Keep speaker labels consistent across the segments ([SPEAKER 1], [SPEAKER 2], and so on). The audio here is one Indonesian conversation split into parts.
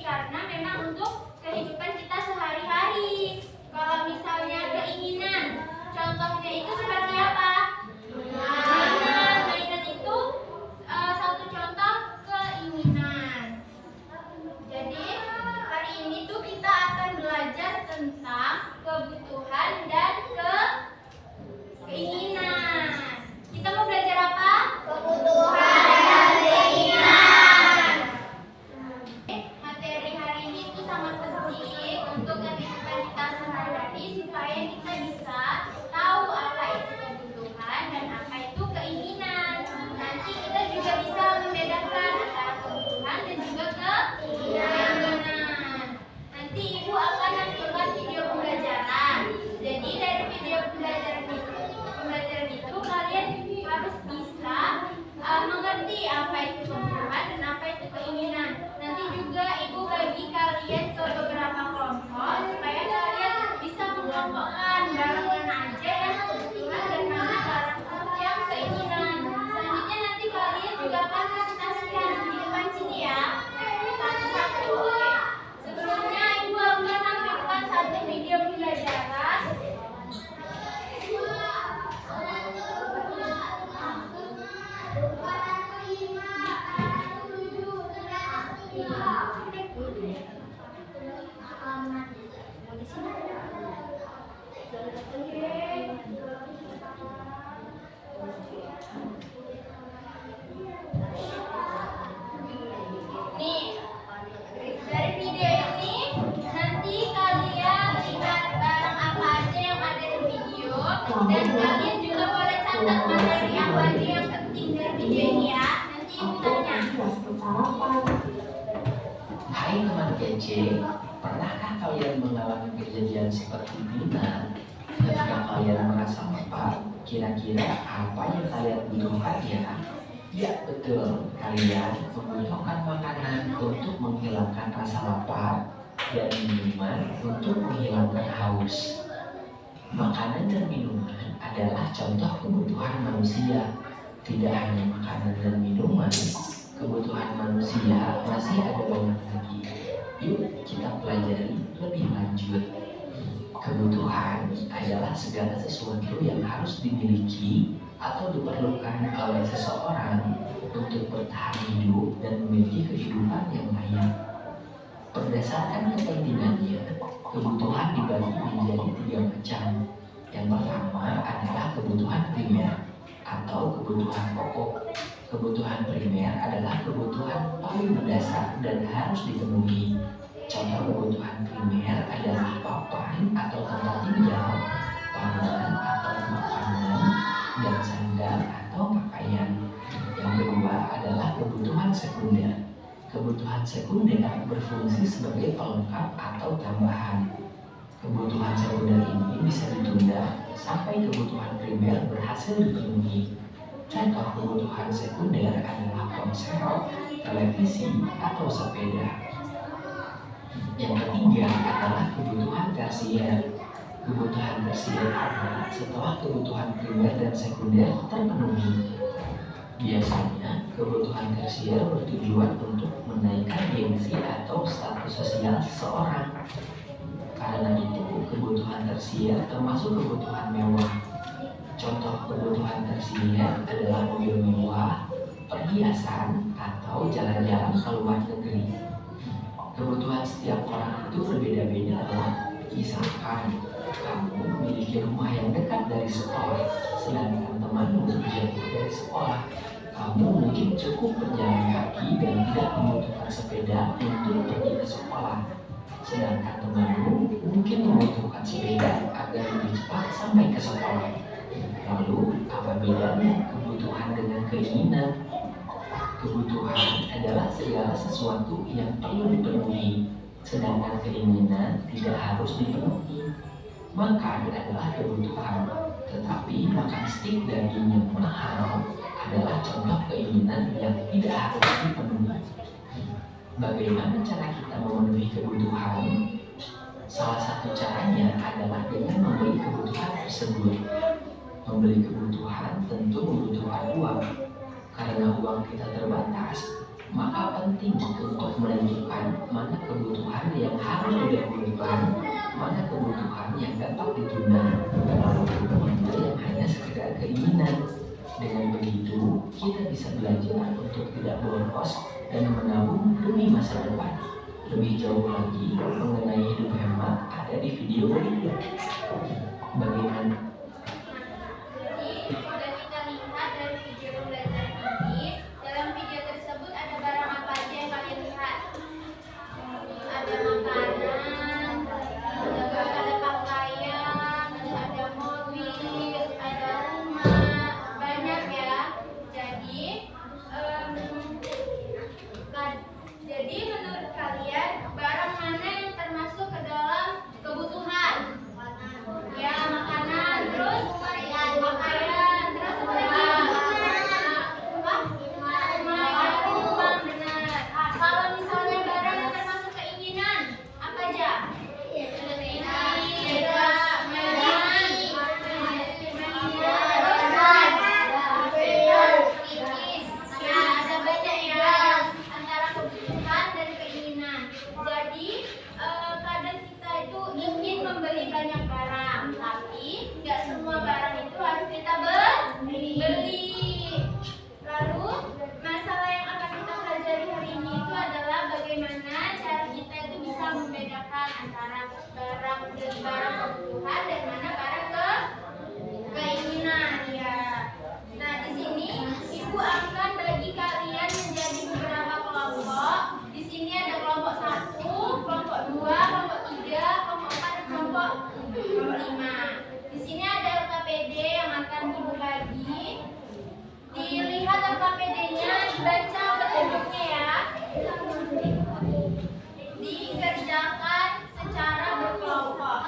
[SPEAKER 1] Karena memang untuk kehidupan kita sehari-hari. Kalau misalnya keinginan, contohnya itu seperti apa? Mainan itu satu contoh keinginan. Jadi hari ini tuh kita akan belajar tentang kebutuhan dan keinginan. Kita mau belajar apa? Kebutuhan dan keinginan. Untuk kehidupan kita sehari-hari supaya kita bisa tahu apa itu kebutuhan dan apa itu keinginan. Nanti kita juga bisa membedakan antara kebutuhan dan juga keinginan. Nanti ibu akan nampilkan video pembelajaran. Jadi dari video pembelajaran itu kalian harus bisa mengerti apa itu kebutuhan dan apa itu keinginan. Nanti juga ibu bagi kalian ke beberapa kelompok supaya kalian bisa mengelompokkan barang mana aja yang kebutuhan dan mana barang yang keinginan. Selanjutnya nanti kalian juga akan presentasikan di depan sini ya, satu-satu. Oke. Sebelumnya ibu akan menampilkan satu video pembelajaran. Nih, dari video ini nanti kalian lihat barang apa aja yang ada di video dan kalian juga boleh catat materi apa aja yang penting dari video ini ya. Nanti ibu tanya.
[SPEAKER 2] Hai teman kece, pernahkah kalian mengalami kejadian seperti Dina? Ketika kalian merasa tepat, kira-kira apa yang kalian butuhkan ya? Ya, betul. Kalian membutuhkan makanan untuk menghilangkan rasa lapar dan minuman untuk menghilangkan haus. Makanan dan minuman adalah contoh kebutuhan manusia. Tidak hanya makanan dan minuman, kebutuhan manusia masih ada banyak lagi. Yuk kita pelajari lebih lanjut. Kebutuhan adalah segala sesuatu yang harus dimiliki atau diperlukan oleh seseorang untuk bertahan hidup dan memiliki kehidupan yang layak. Berdasarkan kepentingannya, kebutuhan dibagi menjadi 3 macam. Yang pertama adalah kebutuhan primer atau kebutuhan pokok. Kebutuhan primer adalah kebutuhan paling mendasar dan harus dipenuhi. Contoh kebutuhan primer adalah papan atau tempat tinggal, pangan atau makanan, dan sandal atau pakaian. Yang kedua adalah kebutuhan sekunder. Kebutuhan sekunder berfungsi sebagai pelengkap atau tambahan. Kebutuhan sekunder ini bisa ditunda sampai kebutuhan primer berhasil dipenuhi. Contoh kebutuhan sekunder adalah ponsel, televisi, atau sepeda. Yang ketiga adalah kebutuhan tersier. Kebutuhan tersier adalah setelah kebutuhan primer dan sekunder terpenuhi. Biasanya, kebutuhan tersier bertujuan untuk menaikkan gengsi atau status sosial seseorang. Karena itu, kebutuhan tersier termasuk kebutuhan mewah. Contoh kebutuhan tersier adalah mobil mewah, perhiasan, atau jalan-jalan ke luar negeri. Kebutuhan setiap orang itu berbeda-beda loh. Misalkan, kamu memiliki rumah yang dekat dari sekolah, sedangkan temanmu jauh dari sekolah. Kamu mungkin cukup berjalan kaki dan tidak membutuhkan sepeda untuk pergi ke sekolah. Sedangkan temanmu mungkin membutuhkan sepeda agar lebih cepat sampai ke sekolah. Lalu, apa bedanya kebutuhan dengan keinginan? Kebutuhan adalah segala sesuatu yang perlu dipenuhi, sedangkan keinginan tidak harus dipenuhi. Makan adalah kebutuhan, tetapi makan stik daging yang mahal adalah contoh keinginan yang tidak harus dipenuhi. Bagaimana cara kita memenuhi kebutuhan? Salah satu caranya adalah dengan membeli kebutuhan tersebut. Membeli kebutuhan tentu membutuhkan uang. Karena uang kita terbatas, maka penting untuk menentukan mana kebutuhan yang harus didahulukan, mana kebutuhan yang dapat ditunda, lalu mana yang hanya sekedar keinginan. Dengan begitu, kita bisa belajar untuk tidak boros dan menabung demi masa depan. Lebih jauh lagi mengenai hidup hemat ada di video berikut. Bagaimana?
[SPEAKER 1] Jadi, sudah kita lihat dari video pembelajaran ini. Dalam video tersebut ada barang apa aja yang kalian lihat? Ada makanan, ada pakaian, ada mobil, ada rumah, banyak ya. Jadi menurut kalian barang mana yang termasuk ke dalam kebutuhan? Ya, makanan, terus pakaian, terus apa lagi? Rumah, benar. Kalau misalnya barang yang termasuk keinginan, apa aja? Membeli banyak barang, tapi nggak semua barang itu harus kita beli. Lalu masalah yang akan kita pelajari hari ini itu adalah bagaimana cara kita itu bisa membedakan antara barang kebutuhan dan mana barang keinginan ya. Nah, di sini Ibu akan bagi kalian menjadi beberapa kelompok. Di sini ada kelompok 1, kelompok 2, kelompok 3, kelompok 4, kelompok 5. Di sini ada LKPD yang akan Ibu bagi. Dilihat LKPD-nya, dibaca petunjuknya ya. Dikerjakan secara berkelompok.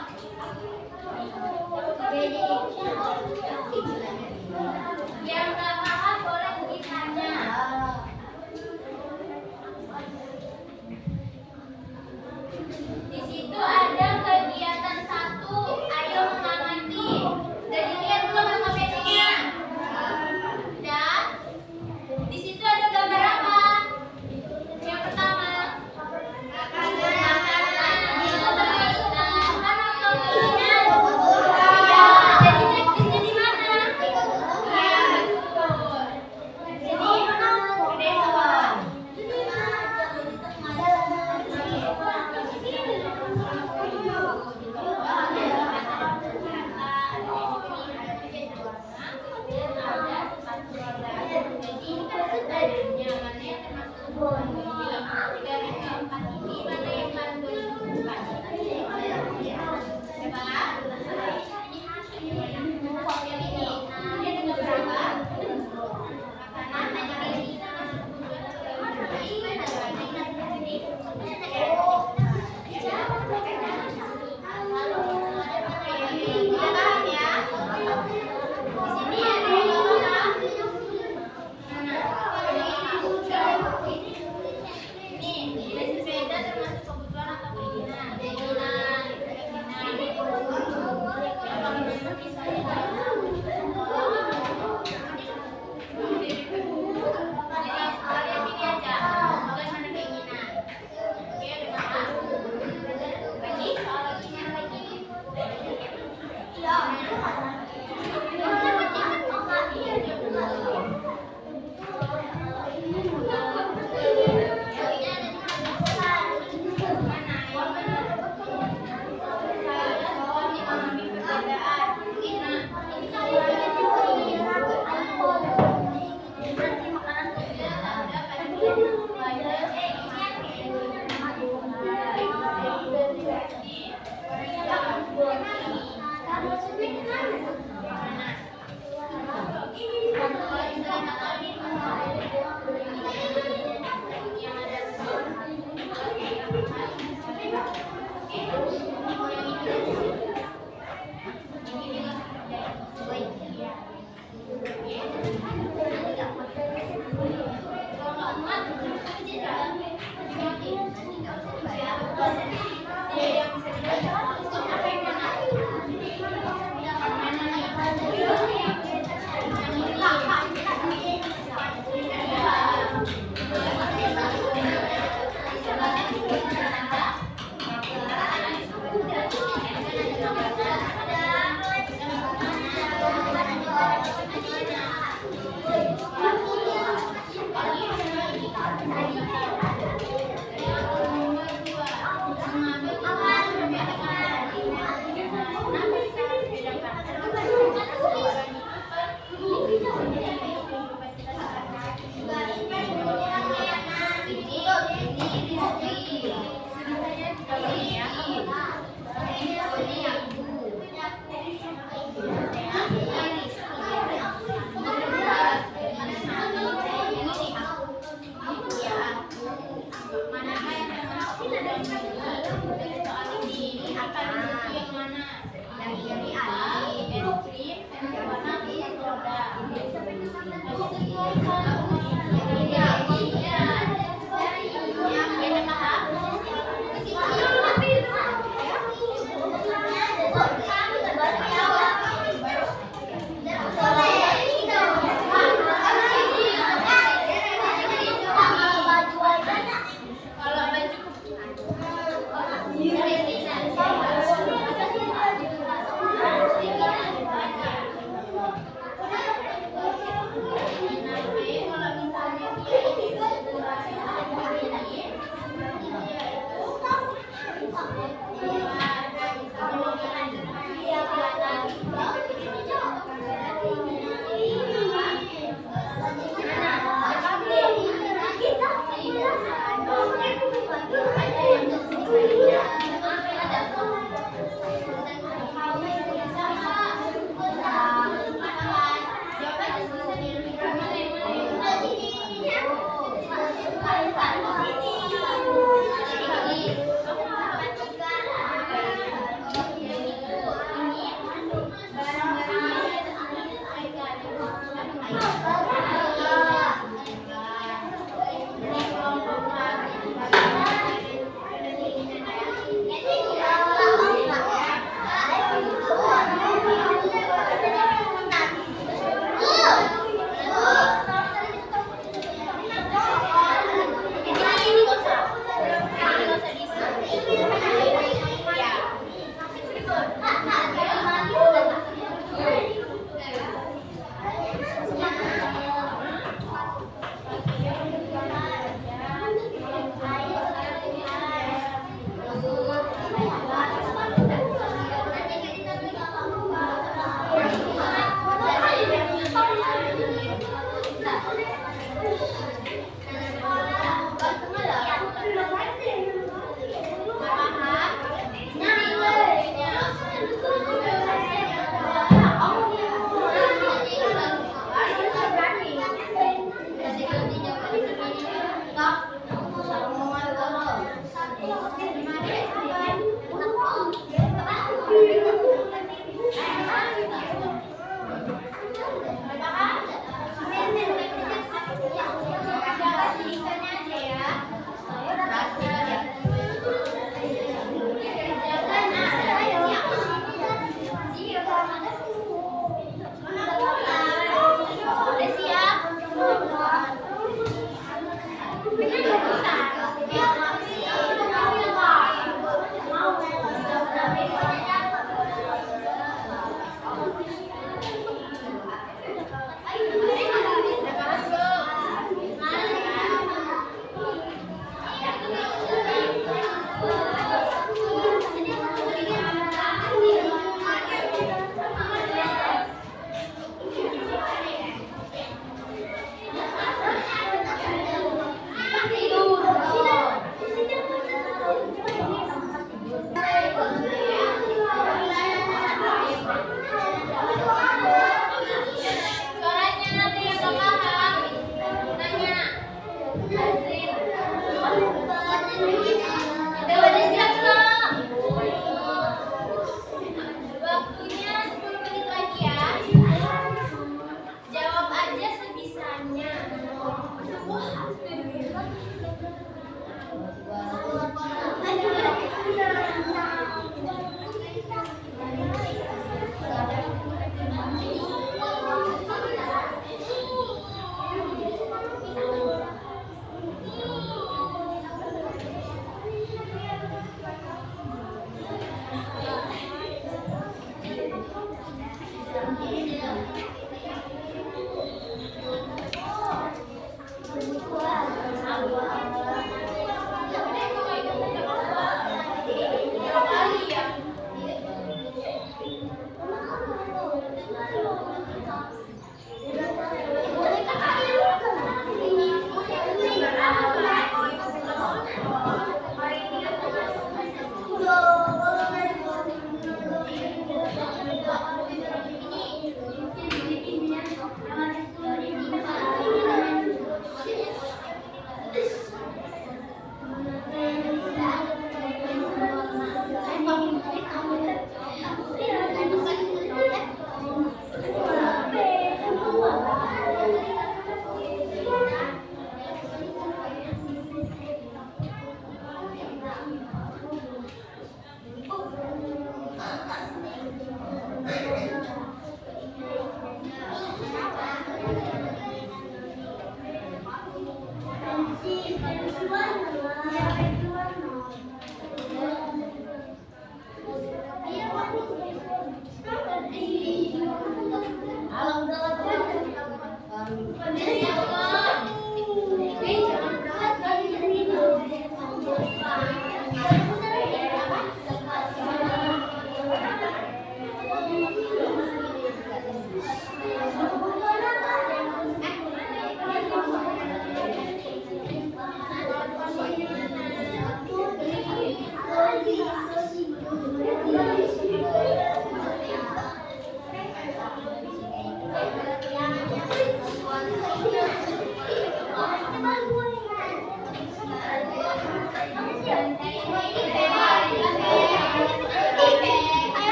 [SPEAKER 1] Yang nggak paham boleh ditanya. Dari keempat ini mana yang paling dibutuhkan? Yang ini, dia dengan berapa? Makanan yang ini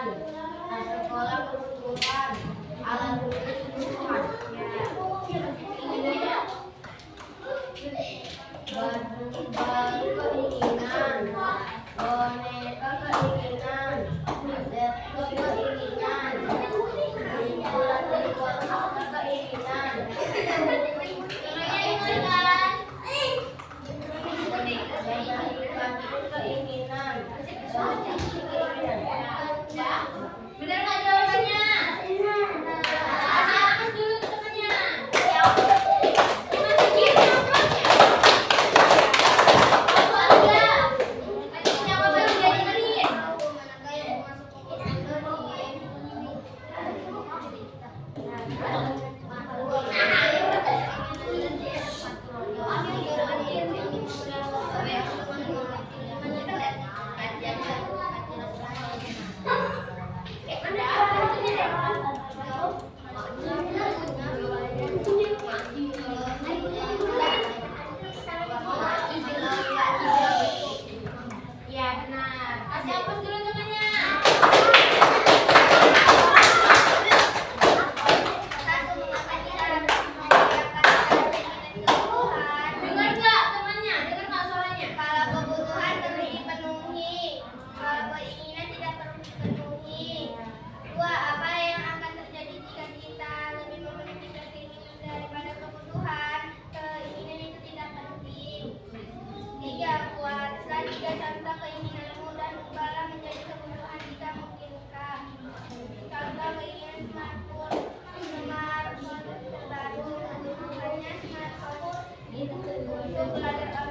[SPEAKER 1] kebutuhan. Sekolah kebutuhan. Alat tulis kebutuhan. Baju keinginan. Boneka keinginan. Laptop keinginan. Bulan dari kotak keinginan. Keinginan. Benar nggak jawabannya? Kasih hapus dulu temannya. Cuma segitu hapusnya. Apa enggak? Tadi jawaban udah dengerin. Ya benar. Kasih hapus dulu temannya. Dengar nggak temannya? Dengar nggak suaranya?
[SPEAKER 3] Kalau kebutuhan perlu dipenuhi, kalau keinginan tidak perlu dipenuhi. Dua, apa yang akan terjadi jika kita lebih memenuhi keinginan daripada kebutuhan? Keinginan itu tidak penting. Tiga, buatlah 3 contoh keinginanmu dan ubahlah menjadi kebutuhan jika memungkinkan. Contoh keinginan smartphone, smartphone terbaru, kebutuhannya smartphone itu untuk belajar